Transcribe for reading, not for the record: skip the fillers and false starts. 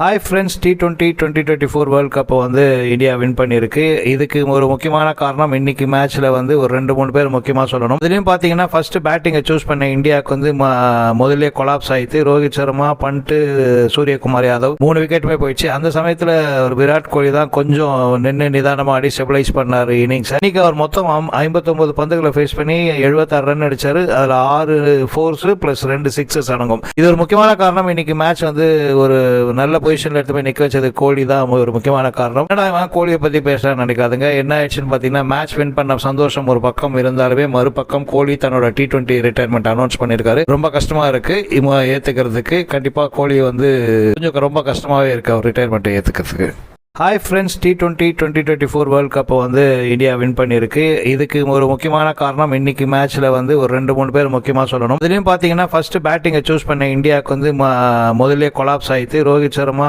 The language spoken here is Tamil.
ஹாய் ஃப்ரெண்ட்ஸ், T20 2024 வேர்ல்ட் கப்பை வந்து இந்தியா வின் பண்ணியிருக்கு. இதுக்கு ஒரு முக்கியமான காரணம் இன்னைக்கு மேட்ச்சில் வந்து ஒரு 2-3 பேர் முக்கியமாக சொல்லணும். இதுலேயும் பார்த்தீங்கன்னா ஃபஸ்ட்டு பேட்டிங்கை சூஸ் பண்ண இந்தியாவுக்கு வந்து முதல்ல கொலாப்ஸ் ஆகிட்டு ரோஹித் சர்மா, பண்ட், சூரியகுமார் யாதவ் 3 விக்கெட்டுமே போயிடுச்சு. அந்த சமயத்தில் ஒரு விராட் கோலி தான் கொஞ்சம் நின்று நிதானமாக ஆடி ஸ்டெபிளைஸ் பண்ணார் இன்னிங்ஸ். இன்னைக்கு அவர் மொத்தம் 59 பந்துகளை ஃபேஸ் பண்ணி 76 ரன் அடித்தார். அதில் 6 4s ப்ளஸ் 2 6s அடங்கும். இது ஒரு முக்கியமான காரணம். இன்னைக்கு மேட்ச் வந்து ஒரு நல்ல பொசிஷன்ல எடுத்து போய் நிக்க வச்சது கோலி தான் ஒரு முக்கியமான காரணம். கோலியை பத்தி பேசுறேன்னு நினைக்காதுங்க. என்ன ஆயிடுச்சுன்னு பாத்தீங்கன்னா, மேட்ச் வின் பண்ண சந்தோஷம் ஒரு பக்கம் இருந்தாலுமே மறுபக்கம் கோலி தன்னோட T20 ரிட்டையர்மெண்ட் அனௌன்ஸ் பண்ணிருக்காரு. ரொம்ப கஷ்டமா இருக்கு ஏத்துக்கிறதுக்கு. கண்டிப்பா கோலி வந்து கொஞ்சம் ரொம்ப கஷ்டமாவே இருக்கு அவர் ரிட்டையர்மெண்ட் ஏத்துக்கிறதுக்கு. ஹாய் ஃப்ரெண்ட்ஸ், T20 2024 வேர்ல்ட் கப்பை வந்து இந்தியா வின் பண்ணியிருக்கு. இதுக்கு ஒரு முக்கியமான காரணம் இன்னைக்கு மேட்ச்சில் வந்து ஒரு 2-3 பேர் முக்கியமாக சொல்லணும். இதுலேயும் பார்த்தீங்கன்னா ஃபஸ்ட்டு பேட்டிங்கை சூஸ் பண்ண இந்தியாவுக்கு வந்து முதல்ல கொலாப்ஸ் ஆகிட்டு ரோஹித் சர்மா,